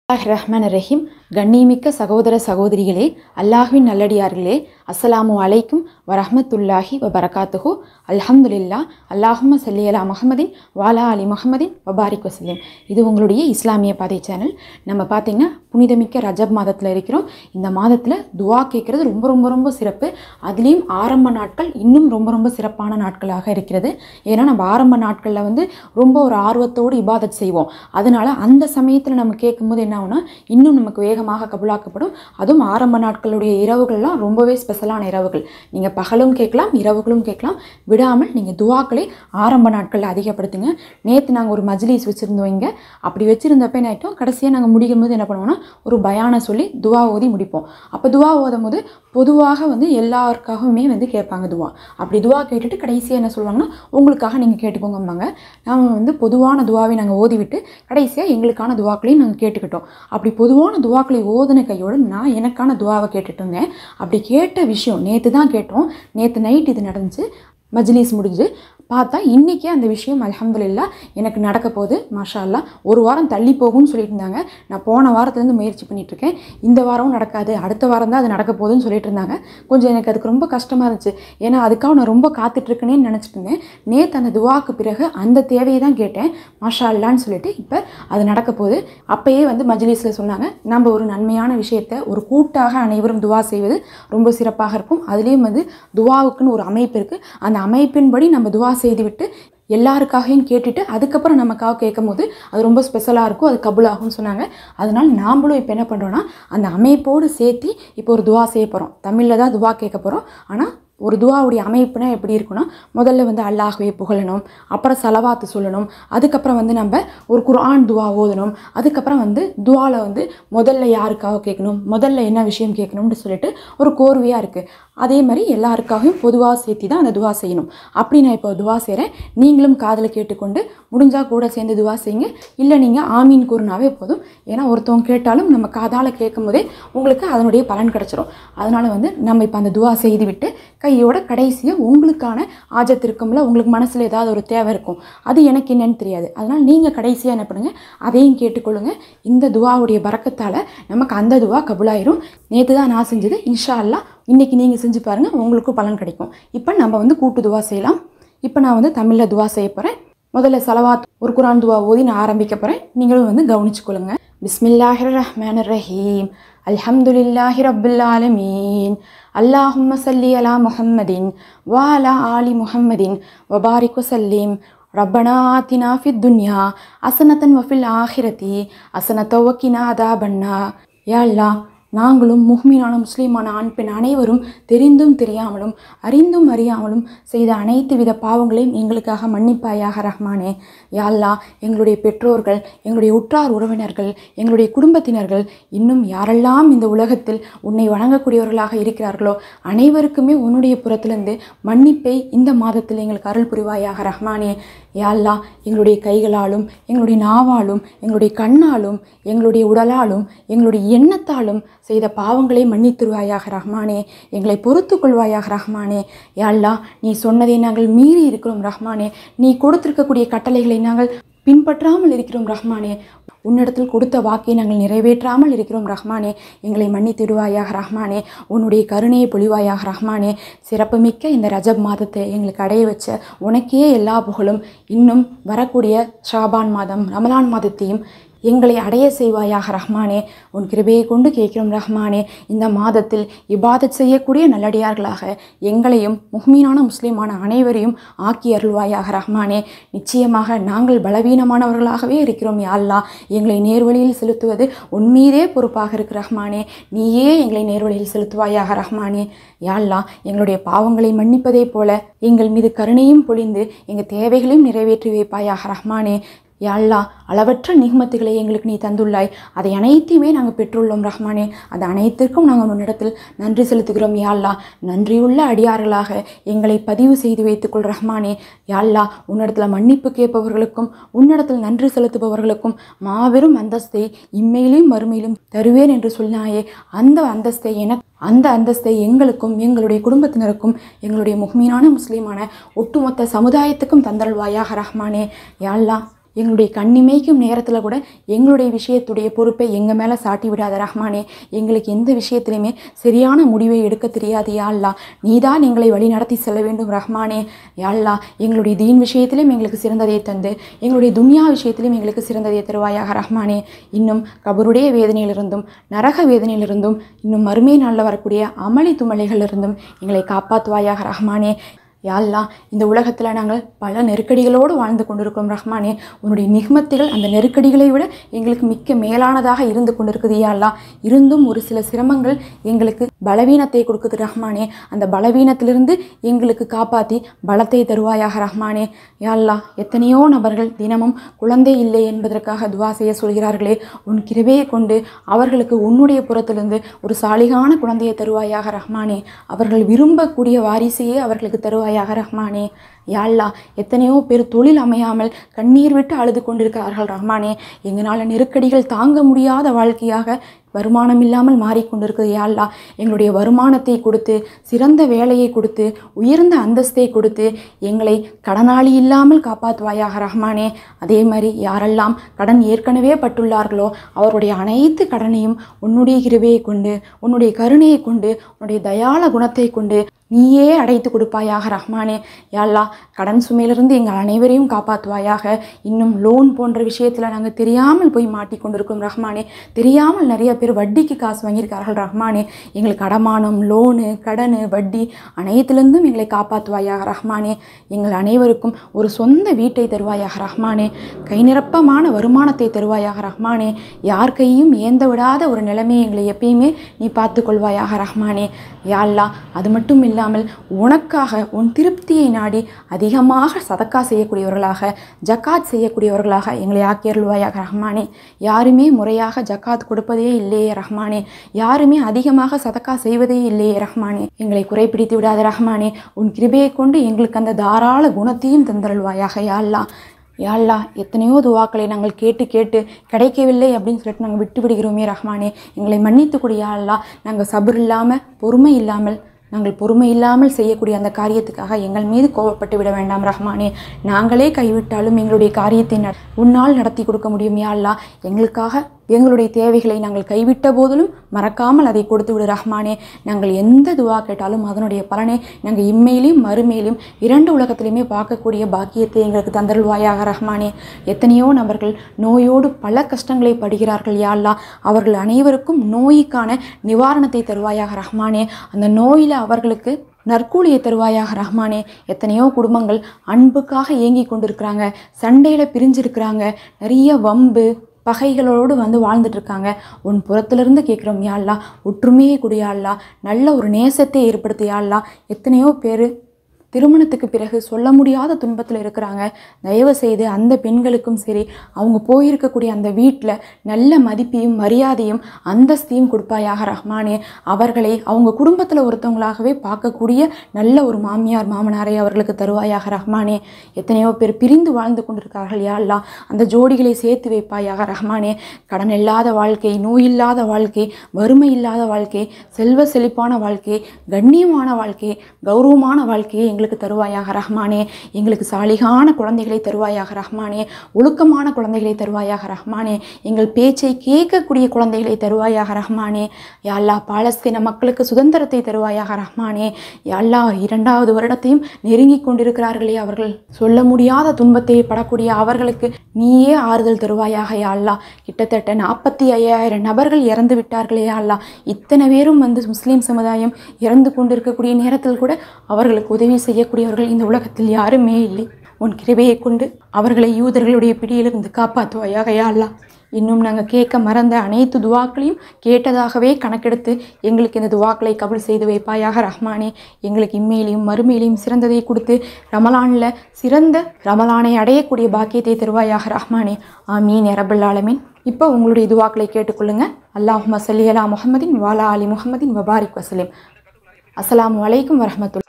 ரஹ்மான் கண்ணியமிக்க சகோதர சகோதரிகளே, அல்லாஹ்வின் நல்லடியார்களே, அஸ்ஸலாமு அலைக்கும் வரஹ்மத்துல்லாஹி வபரகாத்துஹு. அல்ஹம்துலில்லாஹ். அல்லாஹும்ம ஸல்லி அலா முஹம்மதின் வஅலா அலி முஹம்மதின் வபாரிக் வஸல்லிம். இது உங்களுடைய இஸ்லாமிய பாதை சேனல். நம்ம பார்த்திங்கன்னா புனிதமிக்க ரஜப் மாதத்தில் இருக்கிறோம். இந்த மாதத்தில் துவா கேட்குறது ரொம்ப ரொம்ப ரொம்ப சிறப்பு. அதுலேயும் ஆரம்ப நாட்கள் இன்னும் ரொம்ப ரொம்ப சிறப்பான நாட்களாக இருக்கிறது. ஏன்னா நம்ம ஆரம்ப நாட்களில் ரொம்ப ஒரு ஆர்வத்தோடு இபாதத் செய்வோம். அதனால் அந்த சமயத்தில் நம்ம கேட்கும்போது என்ன ஆகுனா இன்னும் நமக்கு வேகமாக கபூலாக்கப்படும். அதுவும் ஆரம்ப நாட்களுடைய இரவுகள்லாம் ரொம்பவே ஸ்பெஷலான இரவுகள். நீங்கள் பகலும் கேட்கலாம், இரவுகளும் கேட்கலாம். விடாமல் நீங்கள் துவாக்களை ஆரம்ப நாட்களில் அதிகப்படுத்துங்க. நேற்று நாங்கள் ஒரு மஜ்லிஸ் வச்சுருந்தோம். இங்கே அப்படி வச்சுருந்தப்ப என்ன ஆகிட்டோம், கடைசியாக நாங்கள் முடிக்கும் போது என்ன பண்ணுவோம்னா ஒரு பயானை சொல்லி துவா ஓதி முடிப்போம். அப்போ துவா ஓதும் போது பொதுவாக எல்லாருக்காகவுமே கேட்பாங்க துவா. அப்படி துவா கேட்டுட்டு கடைசியாக என்ன சொல்லுவாங்கன்னா, உங்களுக்காக நீங்கள் கேட்டுக்கோங்கம்பாங்க. நாங்கள் பொதுவான துவாவை நாங்கள் ஓதிவிட்டு கடைசியாக எங்களுக்கான துவாக்களையும் நாங்கள் கேட்டுக்கிட்டோம். அப்படி பொதுவான துவாக்களை ஓதுன கையோடு நான் எனக்கான துவாவை கேட்டுட்டு இருந்தேன். அப்படி கேட்ட விஷயம் நேற்று தான் கேட்டோம். நேற்று நைட் இது நடந்துச்சு. மஜ்லிஸ் முடிஞ்சு பார்த்தா இன்றைக்கே அந்த விஷயம் அல்ஹம்துலில்லாஹ் எனக்கு நடக்க போகுது. மாஷா அல்லாஹ். ஒரு வாரம் தள்ளி போகும்னு சொல்லிட்டு இருந்தாங்க. நான் போன வாரத்துலேருந்து முயற்சி பண்ணிகிட்ருக்கேன். இந்த வாரமும் நடக்காது, அடுத்த வாரம் தான் அது நடக்க போகுதுன்னு சொல்லிட்டு இருந்தாங்க. கொஞ்சம் எனக்கு அதுக்கு ரொம்ப கஷ்டமாக இருந்துச்சு. ஏன்னா அதுக்காக நான் ரொம்ப காத்துட்ருக்கேனேன்னு நினச்சிட்டு இருந்தேன். நேற்று அந்த துவாக்கு பிறகு அந்த தேவையை தான் கேட்டேன். மாஷா அல்லான்னு சொல்லிட்டு இப்போ அது நடக்க போகுது. அப்போயே மஜ்லிஸில் சொன்னாங்க, நம்ம ஒரு நன்மையான விஷயத்தை ஒரு கூட்டாக அனைவரும் துவா செய்வது ரொம்ப சிறப்பாக இருக்கும். அதுலேயும் துவாவுக்குன்னு ஒரு அமைப்பு இருக்குது. அந்த அமைப்பின்படி நம்ம துவா செய்துவிட்டு எல்லாருக்காகவும் கேட்டுட்டு அதுக்கப்புறம் நமக்காக கேட்கும் போது அது ரொம்ப ஸ்பெஷலாக இருக்கும், அது கபூலாகும்னு சொன்னாங்க. அதனால் நாம்ளும் இப்போ என்ன பண்ணுறோன்னா அந்த அமைப்போடு சேர்த்து இப்போ ஒரு துவா செய்ய போகிறோம். தமிழில் தான் துவா கேட்க போகிறோம். ஆனால் ஒரு துவாவுடைய அமைப்புனா எப்படி இருக்குன்னா, முதல்ல அல்லாஹ்வை புகழணும், அப்புறம் சலவாத்து சொல்லணும், அதுக்கப்புறம் நம்ம ஒரு குர்ஆன் துவா ஓதணும், அதுக்கப்புறம் துவாவில் முதல்ல யாருக்காக கேட்கணும், முதல்ல என்ன விஷயம் கேட்கணும்னு சொல்லிட்டு ஒரு கோர்வையாக இருக்குது. அதே மாதிரி எல்லாருக்காகவும் பொதுவாக சேர்த்து தான் அந்த துவா செய்யணும். அப்படி நான் இப்போ துவா செய்கிறேன். நீங்களும் காதில் கேட்டுக்கொண்டு முடிஞ்சால் கூட சேர்ந்து துவா செய்யுங்க. இல்லை நீங்கள் ஆமீன் கூறினாவே போதும். ஏன்னா ஒருத்தவங்க கேட்டாலும் நம்ம காதால் கேட்கும் போதே உங்களுக்கு அதனுடைய பலன் கிடச்சிரும். அதனால் நம்ம இப்போ அந்த துவா செய்து விட்டு கையோட கடைசியாக உங்களுக்கான ஆஜத் இருக்கும்ல, உங்களுக்கு மனசில் ஏதாவது ஒரு தேவை இருக்கும், அது எனக்கு என்னன்னு தெரியாது. அதனால் நீங்கள் கடைசியாக என்ன பண்ணுங்கள், அதையும் கேட்டுக்கொள்ளுங்கள். இந்த துவாவுடைய பரக்கத்தால் நமக்கு அந்த துவா கபூலாயிரும். நேற்று தான் நான் செஞ்சது. இன்ஷா அல்லாஹ் இன்றைக்கி நீங்கள் செஞ்சு பாருங்கள், உங்களுக்கும் பலன் கிடைக்கும். இப்போ நம்ம கூட்டு துவா செய்யலாம். இப்போ நான் தமிழில் துவா செய்ய போகிறேன். முதல்ல சலவாத் ஒரு குர்ஆன் துவா ஓதி நான் ஆரம்பிக்க போகிறேன். நீங்களும் கவனிச்சுக்கொள்ளுங்க. பிஸ்மில்லாஹிர் ரஹ்மானிர் ரஹீம். அல்ஹம்துலில்லாஹி ரப்பில் ஆலமீன். அல்லாஹும்ம ஸல்லி அலா முஹம்மதின் வ அலா ஆலி முஹம்மதின் வபாரிக் வஸல்லிம். ரப்பனா ஆத்தினா ஃபித் துன்யா ஹஸனத்தன் வ ஃபில் ஆஹிரதி ஹஸனத்தன் வ கினா அதாபன்னார். யா அல்லாஹ், நாங்களும் முஹ்மினான முஸ்லீமான ஆண் பெண் அனைவரும் தெரிந்தும் தெரியாமலும் அறிந்தும் அறியாமலும் செய்த அனைத்து வித பாவங்களையும் எங்களுக்காக மன்னிப்பாயாக ரஹ்மானே. யா அல்லாஹ், எங்களுடைய பெற்றோர்கள், எங்களுடைய உற்றார் உறவினர்கள், எங்களுடைய குடும்பத்தினர்கள், இன்னும் யாரெல்லாம் இந்த உலகத்தில் உன்னை வணங்கக்கூடியவர்களாக இருக்கிறார்களோ அனைவருக்குமே உன்னுடைய புறத்திலிருந்து மன்னிப்பை இந்த மாதத்தில் எங்களுக்கு அருள் புரிவாயாக ரஹ்மானே. யா அல்லாஹ், எங்களுடைய கைகளாலும் எங்களுடைய நாவாலும் எங்களுடைய கண்ணாலும் எங்களுடைய உடலாலும் எங்களுடைய எண்ணத்தாலும் செய்த பாவங்களை மன்னித்துருவாயாக ரஹ்மானே. எங்களை பொறுத்து கொள்வாயாக ரஹ்மானே. யா அல்லாஹ், நீ சொன்னதை நாங்கள் மீறி இருக்கிறோம் ரஹ்மானே. நீ கொடுத்திருக்கக்கூடிய கட்டளைகளை நாங்கள் பின்பற்றாமல் இருக்கிறோம் ரஹ்மானே. உன்னிடத்தில் கொடுத்த வாக்கை நாங்கள் நிறைவேற்றாமல் இருக்கிறோம் ரஹ்மானே. எங்களை மன்னித்திடுவாயாக ரஹ்மானே. உன்னுடைய கருணையை பொழிவாயாக ரஹ்மானே. சிறப்புமிக்க இந்த ரஜப் மாதத்தை எங்களுக்கு அடைய வச்ச உனக்கே எல்லா புகழும். இன்னும் வரக்கூடிய ஷாபான் மாதம், ரமலான் மாதத்தையும் எங்களை அடைய செய்வாயாக ரஹ்மானே. உன் கிருபையை கொண்டு கேட்கிறோம் ரஹ்மானே. இந்த மாதத்தில் இபாதத் செய்யக்கூடிய நல்லடியார்களாக எங்களையும் முஹ்மீனான முஸ்லீமான அனைவரையும் ஆக்கி அருள்வாயாக ரஹ்மானே. நிச்சயமாக நாங்கள் பலவீனமானவர்களாகவே இருக்கிறோம். யா அல்லாஹ், எங்களை நேர்வழியில் செலுத்துவது உன்மீதே பொறுப்பாக இருக்கு ரஹ்மானே. நீயே எங்களை நேர்வழியில் செலுத்துவாயாக ரஹ்மானே. யா அல்லாஹ், எங்களுடைய பாவங்களை மன்னிப்பதே போல எங்கள் மீது கருணையும் பொழிந்து எங்கள் தேவைகளையும் நிறைவேற்றி வைப்பாயாக ரஹ்மானே. யா அல்லாஹ், அளவற்ற நிஹ்மத்துகளை எங்களுக்கு நீ தந்துள்ளாய். அதை அனைத்தையுமே நாங்கள் பெற்றுள்ளோம் ரஹ்மானே. அது அனைத்திற்கும் நாங்கள் உன்னிடத்தில் நன்றி செலுத்துகிறோம். யா அல்லாஹ், நன்றியுள்ள அடியார்களாக எங்களை பதிவு செய்து வைத்துக்கொள் ரஹ்மானே. யா அல்லாஹ், உன்னிடத்தில் மன்னிப்பு கேட்பவர்களுக்கும் உன்னிடத்தில் நன்றி செலுத்துபவர்களுக்கும் மாபெரும் அந்தஸ்தை இம்மையிலும் மறுமையிலும் தருவேன் என்று சொன்னாயே. அந்த அந்தஸ்தை எங்களுக்கும் எங்களுடைய குடும்பத்தினருக்கும் எங்களுடைய முஹ்மீனான முஸ்லீமான ஒட்டுமொத்த சமுதாயத்துக்கும் தந்தல்வாயாக ரஹ்மானே. யா அல்லாஹ், எங்களுடைய கண்ணிமைக்கும் நேரத்தில் கூட எங்களுடைய விஷயத்துடைய பொறுப்பை எங்கள் மேலே சாட்டி விடாத ரஹ்மானே. எங்களுக்கு எந்த விஷயத்திலையுமே சரியான முடிவை எடுக்க தெரியாது யா அல்லாஹ். நீதான் எங்களை வழி நடத்தி செல்ல வேண்டும் ரஹ்மானே. யா அல்லாஹ், எங்களுடைய தீன் விஷயத்திலும் எங்களுக்கு சிறந்ததை தந்து எங்களுடைய துன்யா விஷயத்திலும் எங்களுக்கு சிறந்ததை தருவாயாக ரஹ்மானே. இன்னும் கபருடைய வேதனையிலிருந்தும் நரக வேதனையிலிருந்தும் இன்னும் மறுமை நாளில் வரக்கூடிய அமளி துமலைகளிலிருந்தும் எங்களை காப்பாற்றுவாயாக ரஹ்மானே. யா அல்லாஹ், இந்த உலகத்தில் நாங்கள் பல நெருக்கடிகளோடு வாழ்ந்து கொண்டிருக்கிறோம் ரஹ்மானே. உன்னுடைய நிஹ்மத்துகள் அந்த நெருக்கடிகளை விட எங்களுக்கு மிக்க மேலானதாக இருந்து கொண்டிருக்குது யா அல்லாஹ். இருந்தும் ஒரு சில சிரமங்கள் எங்களுக்கு பலவீனத்தை கொடுக்குது ரஹ்மானே. அந்த பலவீனத்திலிருந்து எங்களுக்கு காப்பாற்றி பலத்தை தருவாயாக ரஹ்மானே. யா அல்லாஹ், எத்தனையோ நபர்கள் தினமும் குழந்தை இல்லை என்பதற்காக துவா செய்ய சொல்கிறார்களே, உன் கிருபையை கொண்டு அவர்களுக்கு உன்னுடைய புறத்திலிருந்து ஒரு சாலிகான குழந்தையை தருவாயாக ரஹ்மானே. அவர்கள் விரும்பக்கூடிய வாரிசையே அவர்களுக்கு தருவாயாக ரஹ்மானே. யா அல்லாஹ், எத்தனையோ பேர் தொழில் அமையாமல் கண்ணீர் விட்டு அழுது கொண்டிருக்கிறார்கள் ரஹ்மானே. எங்களால் நெருக்கடிகள் தாங்க முடியாத வாழ்க்கையாக வருமானம் இல்லாமல் மாறிக்கொண்டிருக்குது யா அல்லாஹ். எங்களுடைய வருமானத்தை கொடுத்து சிறந்த வேலையை கொடுத்து உயர்ந்த அந்தஸ்தை கொடுத்து எங்களை கடனாளி இல்லாமல் காப்பாற்றுவாயாக ரஹ்மானே. அதே மாதிரி யாரெல்லாம் கடன் ஏற்கனவே பட்டுள்ளார்களோ அவருடைய அனைத்து கடனையும் உன்னுடைய கிருபையை கொண்டு உன்னுடைய கருணையை கொண்டு உன்னுடைய தயாள குணத்தை கொண்டு நீயே அடைத்து கொடுப்பாயாக ரஹ்மானே. யா அல்லாஹ், கடன் சுமையிலிருந்து எங்கள் அனைவரையும் காப்பாற்றுவாயாக. இன்னும் லோன் போன்ற விஷயத்தில் நாங்கள் தெரியாமல் போய் மாட்டிக்கொண்டிருக்கோம் ரஹ்மானே. தெரியாமல் நிறைய பேர் வட்டிக்கு காசு வாங்கியிருக்கார்கள் ரஹ்மானே. எங்களுக்கு அடமானம், லோனு, கடன், வட்டி அனைத்திலிருந்தும் எங்களை காப்பாற்றுவாயாக ரஹ்மானே. எங்கள் அனைவருக்கும் ஒரு சொந்த வீட்டை தருவாயாக ரஹ்மானே. கை நிரப்பமான வருமானத்தை தருவாயாக ரஹ்மானே. யார் கையும் ஏந்த விடாத ஒரு நிலைமையை எங்களை எப்பயுமே நீ பார்த்து கொள்வாயாக ரஹ்மானே. யா அல்லாஹ், அது மட்டும் இல்லாமல் உனக்காக உன் திருப்தியை நாடி அதிகமாக சதக்கா செய்யக்கூடியவர்களாக ஜக்காத் செய்யக்கூடியவர்களாக எங்களை ஆக்கியருள்வாயாக ரஹ்மானே. யாருமே முறையாக ஜக்காத் கொடுப்பதே இல்லையே ரஹ்மானே. யாருமே அதிகமாக சதக்கா செய்வதே இல்லையே ரஹ்மானே. எங்களை குறைப்பிடித்து விடாத ரஹ்மானே. உன் கிருபையை கொண்டு எங்களுக்கு அந்த தாராள குணத்தையும் தந்தருள்வாயாக யா அல்லாஹ். யா அல்லாஹ், எத்தனையோ துவாக்களை நாங்கள் கேட்டு கேட்டு கிடைக்கவில்லை அப்படின்னு சொல்லிட்டு நாங்கள் விட்டு விடுகிறோமே ரஹ்மானே. எங்களை மன்னித்துக்கூடிய யா அல்லாஹ். நாங்கள் சபர் இல்லாமல் பொறுமை இல்லாமல் செய்யக்கூடிய அந்த காரியத்துக்காக எங்கள் மீது கோபப்பட்டு விட வேண்டாம் ரஹ்மானே. நாங்களே கைவிட்டாலும் எங்களுடைய காரியத்தை உன்னால் நடத்தி கொடுக்க முடியும் யா அல்லாஹ். எங்களுக்காக எங்களுடைய தேவைகளை நாங்கள் கைவிட்ட போதிலும் மறக்காமல் அதை கொடுத்து விடு ரஹ்மானே. நாங்கள் எந்த துவா கேட்டாலும் அதனுடைய பலனை நாங்கள் இம்மையிலும் மறுமையிலும் இரண்டு உலகத்திலையுமே பார்க்கக்கூடிய பாக்கியத்தை எங்களுக்கு தந்தருள்வாயாக ரஹ்மானே. எத்தனையோ நபர்கள் நோயோடு பல கஷ்டங்களை படுகிறார்கள் யா அல்லாஹ். அவர்கள் அனைவருக்கும் நோய்க்கான நிவாரணத்தை தருவாயாக ரஹ்மானே. அந்த நோயில் அவர்களுக்கு நற்கூலியை தருவாயாக ரஹ்மானே. எத்தனையோ குடும்பங்கள் அன்புக்காக ஏங்கி கொண்டிருக்கிறாங்க, சண்டையில் பிரிஞ்சிருக்கிறாங்க, நிறைய வம்பு பகைகளோடு வாழ்ந்துட்டு இருக்காங்க. உன் புறத்திலிருந்து கேட்குறோம் யா அல்லாஹ், ஒற்றுமையை கொடு யா அல்லாஹ். நல்ல ஒரு நேசத்தை ஏற்படுத்து யா அல்லாஹ். எத்தனையோ பேர் திருமணத்துக்கு பிறகு சொல்ல முடியாத துன்பத்தில் இருக்கிறாங்க. தயவு செய்து அந்த பெண்களுக்கும் சரி, அவங்க போயிருக்கக்கூடிய அந்த வீட்டில் நல்ல மதிப்பையும் மரியாதையும் அந்தஸ்தையும் கொடுப்பாயாக ரஹ்மானே. அவர்களை அவங்க குடும்பத்தில் ஒருத்தவங்களாகவே பார்க்கக்கூடிய நல்ல ஒரு மாமியார் மாமனாரை அவர்களுக்கு தருவாயாக ரஹ்மானே. எத்தனையோ பேர் பிரிந்து வாழ்ந்து கொண்டிருக்கார்கள் யா அல்லாஹ். அந்த ஜோடிகளை சேர்த்து வைப்பாயாக ரஹ்மானே. கடன் இல்லாத வாழ்க்கை, நோய் இல்லாத வாழ்க்கை, வறுமை இல்லாத வாழ்க்கை, செல்வ செழிப்பான வாழ்க்கை, கண்ணியமான வாழ்க்கை, கௌரவமான வாழ்க்கையை எங்களுக்கு தருவாயாக ரஹ்மானே. எங்களுக்கு சாலிகான குழந்தைகளை தருவாயாக ரஹ்மானே. ஒழுக்கமான குழந்தைகளை தருவாயாக ரஹ்மானே. எங்கள் பேச்சை கேட்கக்கூடிய குழந்தைகளை தருவாயாக ரஹ்மானே. யா அல்லாஹ், பாலஸ்தீன மக்களுக்கு சுதந்திரத்தை தருவாயாக ரஹ்மானே. யா அல்லாஹ், 2வது வருடத்தையும் நெருங்கி கொண்டிருக்கிறார்களே, அவர்கள் சொல்ல முடியாத துன்பத்தை படக்கூடிய அவர்களுக்கு நீயே ஆறுதல் தருவாயாக யா அல்லாஹ். கிட்டத்தட்ட 45,000 நபர்கள் இறந்து விட்டார்களே யா அல்லாஹ். இத்தனை பேரும் முஸ்லீம் சமுதாயம் இறந்து கொண்டிருக்கக்கூடிய நேரத்தில் கூட அவர்களுக்கு உதவி செய்யக்கூடியவர்கள் இந்த உலகத்தில் யாருமே இல்லை. உன் கிருபையை கொண்டு அவர்களை யூதர்களுடைய பிடியிலிருந்து காப்பாற்றுவாயாக யா அல்லாஹ். இன்னும் நாங்கள் கேட்க மறந்த அனைத்து துவாக்களையும் கேட்டதாகவே கணக்கெடுத்து எங்களுக்கு இந்த துவாக்களை கபூல் செய்து வைப்பாயாக ரஹ்மானே. எங்களுக்கு இம்மையிலையும் மறுமையிலையும் சிறந்ததை கொடுத்து ரமலானில் சிறந்த ரமலானை அடையக்கூடிய பாக்கியத்தை தருவாயாக ரஹ்மானே. ஆமீன் யா ரப்பல் ஆலமீன். இப்போ உங்களுடைய துவாக்களை கேட்டுக்கொள்ளுங்க. அல்லாஹும்ம ஸல்லி அலா முஹம்மதின் வஅலா ஆலி முஹம்மதின் வபாரிக் வஸல்லிம். அஸ்ஸலாமு அலைக்கும் வரஹ்மத்துல்லாஹி.